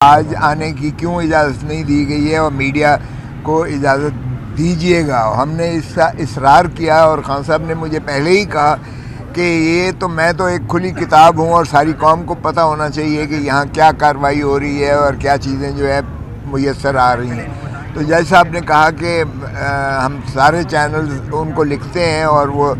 آج آنے کی کیوں اجازت نہیں دی گئی ہے اور میڈیا کو اجازت دیجیے گا. ہم نے اس کا اصرار کیا اور خان صاحب نے مجھے پہلے ہی کہا کہ یہ تو میں تو ایک کھلی کتاب ہوں اور ساری قوم کو پتہ ہونا چاہیے کہ یہاں کیا کارروائی ہو رہی ہے اور کیا چیزیں جو ہے میسر آ رہی ہیں. تو جج صاحب نے کہا کہ ہم سارے چینلز ان کو لکھتے ہیں اور وہ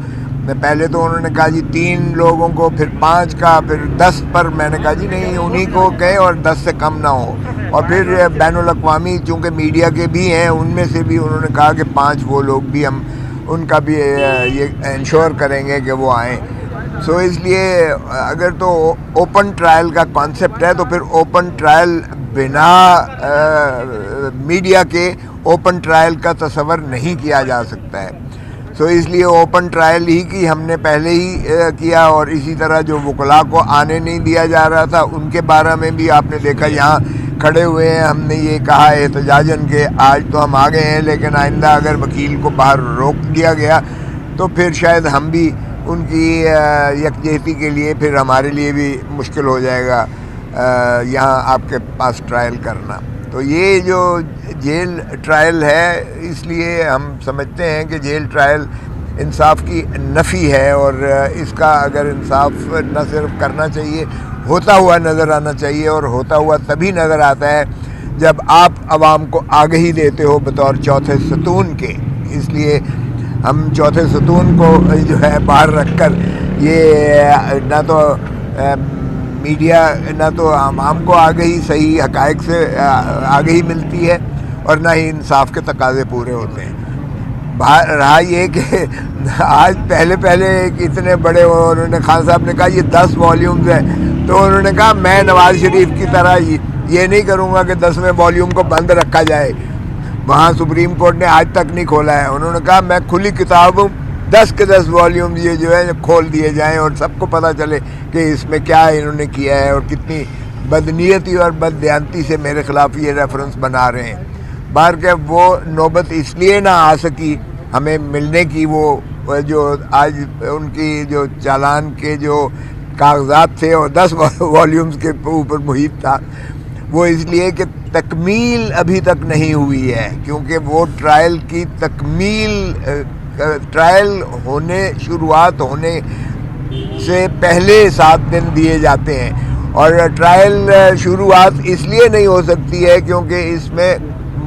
پہلے تو انہوں نے کہا جی 3 لوگوں کو، پھر 5 کا، پھر 10 پر. میں نے کہا جی نہیں، انہی کو کہیں اور 10 سے کم نہ ہو. اور پھر بین الاقوامی چونکہ میڈیا کے بھی ہیں، ان میں سے بھی انہوں نے کہا کہ 5 وہ لوگ بھی ہم ان کا بھی یہ انشور کریں گے کہ وہ آئیں. سو اس لیے اگر تو اوپن ٹرائل کا کانسیپٹ ہے تو پھر اوپن ٹرائل بنا میڈیا کے اوپن ٹرائل کا تصور نہیں کیا جا سکتا ہے. سو اس لیے اوپن ٹرائل ہی کی ہم نے پہلے ہی کیا. اور اسی طرح جو وکلاء کو آنے نہیں دیا جا رہا تھا ان کے بارے میں بھی آپ نے دیکھا یہاں کھڑے ہوئے ہیں. ہم نے یہ کہا احتجاجاً کہ آج تو ہم آ گئے ہیں، لیکن آئندہ اگر وکیل کو باہر روک دیا گیا تو پھر شاید ہم بھی ان کی یکجہتی کے لیے پھر ہمارے لیے بھی مشکل ہو جائے گا یہاں آپ کے پاس ٹرائل کرنا. تو یہ جو جیل ٹرائل ہے، اس لیے ہم سمجھتے ہیں کہ جیل ٹرائل انصاف کی نفی ہے. اور اس کا اگر انصاف نہ صرف کرنا چاہیے، ہوتا ہوا نظر آنا چاہیے. اور ہوتا ہوا تبھی نظر آتا ہے جب آپ عوام کو آگہی دیتے ہو بطور چوتھے ستون کے. اس لیے ہم چوتھے ستون کو جو ہے باہر رکھ کر یہ نہ تو میڈیا نہ تو عوام کو آگہی صحیح حقائق سے آگہی ملتی ہے اور نہ ہی انصاف کے تقاضے پورے ہوتے ہیں. رہا یہ کہ آج پہلے ایک اتنے بڑے انہوں نے خان صاحب نے کہا یہ 10 والیومز ہیں. تو انہوں نے کہا میں نواز شریف کی طرح یہ نہیں کروں گا کہ 10ویں والیوم کو بند رکھا جائے. وہاں سپریم کورٹ نے آج تک نہیں کھولا ہے. انہوں نے کہا میں کھلی کتاب ہوں، 10 کے 10 والیومز یہ جو ہے کھول دیے جائیں اور سب کو پتہ چلے کہ اس میں کیا انہوں نے کیا ہے اور کتنی بدنیتی اور بددیانتی سے میرے خلاف یہ ریفرنس بنا رہے ہیں. باہر کہ وہ نوبت اس لیے نہ آ سکی ہمیں ملنے کی، وہ جو آج ان کی جو چالان کے جو کاغذات تھے اور 10 والیومز کے اوپر محیط تھا، وہ اس لیے کہ تکمیل ابھی تک نہیں ہوئی ہے. کیونکہ وہ ٹرائل کی تکمیل، ٹرائل شروعات ہونے سے پہلے 7 دن دیے جاتے ہیں. اور ٹرائل شروعات اس لیے نہیں ہو سکتی ہے کیونکہ اس میں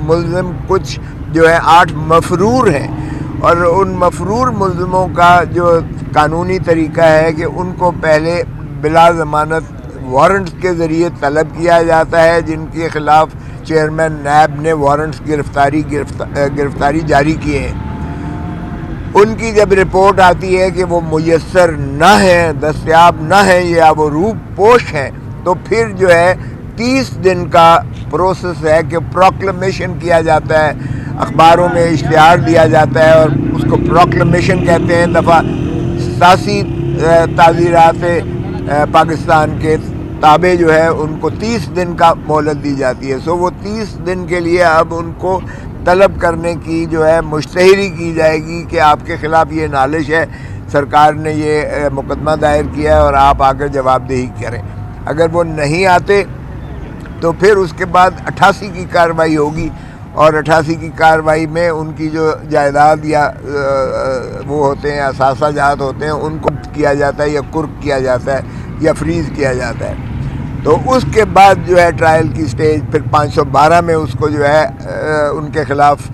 ملزم کچھ جو ہے 8 مفرور ہیں، اور ان مفرور ملزموں کا جو قانونی طریقہ ہے کہ ان کو پہلے بلا ضمانت وارنٹس کے ذریعے طلب کیا جاتا ہے، جن کے خلاف چیئرمین نیب نے وارنٹس گرفتاری جاری کیے ہیں. ان کی جب رپورٹ آتی ہے کہ وہ میسر نہ ہیں، دستیاب نہ ہیں یا وہ روپ پوش ہیں، تو پھر جو ہے 30 دن کا پروسیس ہے کہ پروکلمیشن کیا جاتا ہے، اخباروں میں اشتہار دیا جاتا ہے اور اس کو پروکلمیشن کہتے ہیں. دفعہ 87 تعزیرات پاکستان کے تابع جو ہے ان کو 30 دن کا مہلت دی جاتی ہے. سو وہ 30 دن کے لیے اب ان کو طلب کرنے کی جو ہے مشتہری کی جائے گی کہ آپ کے خلاف یہ نالش ہے، سرکار نے یہ مقدمہ دائر کیا ہے اور آپ آ کر جواب دہی کریں. اگر وہ نہیں آتے تو پھر اس کے بعد 88 کی کارروائی ہوگی، اور 88 کی کارروائی میں ان کی جو جائیداد یا وہ ہوتے ہیں اثاثہ جات ہوتے ہیں ان کو کیا جاتا ہے یا کرک کیا جاتا ہے یا فریز کیا جاتا ہے. تو اس کے بعد جو ہے ٹرائل کی سٹیج پھر 512 میں اس کو جو ہے ان کے خلاف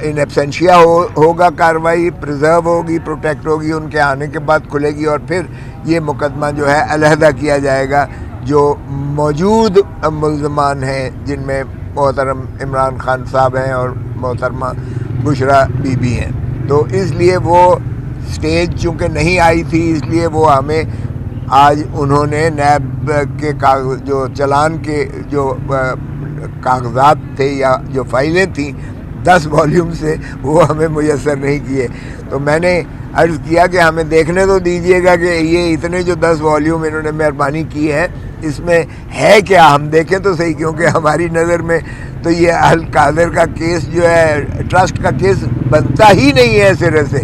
ان ایبسینشیا ہوگا، کارروائی پریزرو ہوگی، پروٹیکٹ ہوگی، ان کے آنے کے بعد کھلے گی. اور پھر یہ مقدمہ جو ہے علیحدہ کیا جائے گا جو موجود ملزمان ہیں، جن میں محترم عمران خان صاحب ہیں اور محترمہ بشرا بی بی ہیں. تو اس لیے وہ سٹیج چونکہ نہیں آئی تھی، اس لیے وہ ہمیں آج انہوں نے نیب کے جو چلان کے جو کاغذات تھے یا جو فائلیں تھیں 10 والیوم سے، وہ ہمیں میسر نہیں کیے. تو میں نے عرض کیا کہ ہمیں دیکھنے تو دیجیے گا کہ یہ اتنے جو 10 والیوم انہوں نے مہربانی کی ہے اس میں ہے کیا، ہم دیکھیں تو صحیح. کیونکہ ہماری نظر میں تو یہ القادر کا کیس جو ہے ٹرسٹ کا کیس بنتا ہی نہیں ہے سرے سے.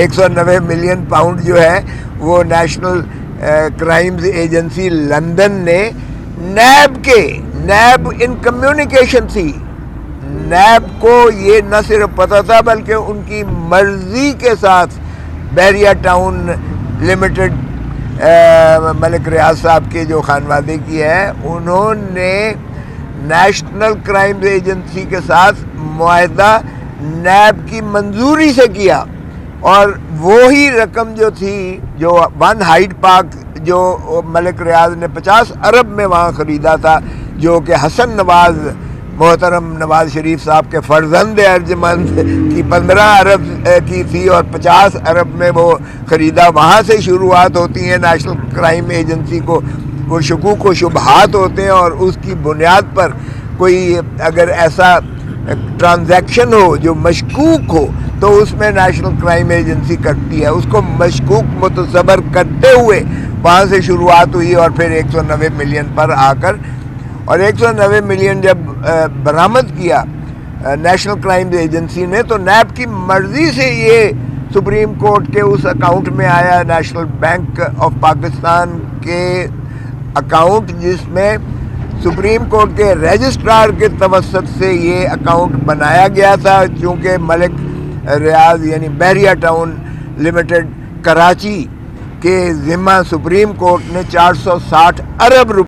190 ملین پاؤنڈ جو ہے وہ نیشنل کرائمز ایجنسی لندن نے نیب نیب ان کمیونیکیشن تھی. نیب کو یہ نہ صرف پتہ تھا بلکہ ان کی مرضی کے ساتھ بحریہ ٹاؤن لمیٹڈ ملک ریاض صاحب کے جو خانوادے کی ہے, انہوں نے نیشنل کرائم ایجنسی کے ساتھ معاہدہ نیب کی منظوری سے کیا, اور وہی رقم جو تھی جو ون ہائیڈ پارک جو ملک ریاض نے 50 ارب میں وہاں خریدا تھا, جو کہ حسن نواز محترم نواز شریف صاحب کے فرزند ارجمند کی 15 ارب کی تھی, اور 50 ارب میں وہ خریدا. وہاں سے شروعات ہوتی ہیں نیشنل کرائم ایجنسی کو, وہ شکوک و شبہات ہوتے ہیں, اور اس کی بنیاد پر کوئی اگر ایسا ٹرانزیکشن ہو جو مشکوک ہو تو اس میں نیشنل کرائم ایجنسی کرتی ہے. اس کو مشکوک متصور کرتے ہوئے وہاں سے شروعات ہوئی, اور پھر 190 ملین پر آ کر, اور 190 ملین جب برآمد کیا نیشنل کرائم ایجنسی نے, تو نیب کی مرضی سے یہ سپریم کورٹ کے اس اکاؤنٹ میں آیا, نیشنل بینک آف پاکستان کے اکاؤنٹ, جس میں سپریم کورٹ کے رجسٹرار کے توسط سے یہ اکاؤنٹ بنایا گیا تھا, چونکہ ملک ریاض یعنی بحریہ ٹاؤن لمیٹڈ کراچی کے ذمہ سپریم کورٹ نے 460 ارب روپے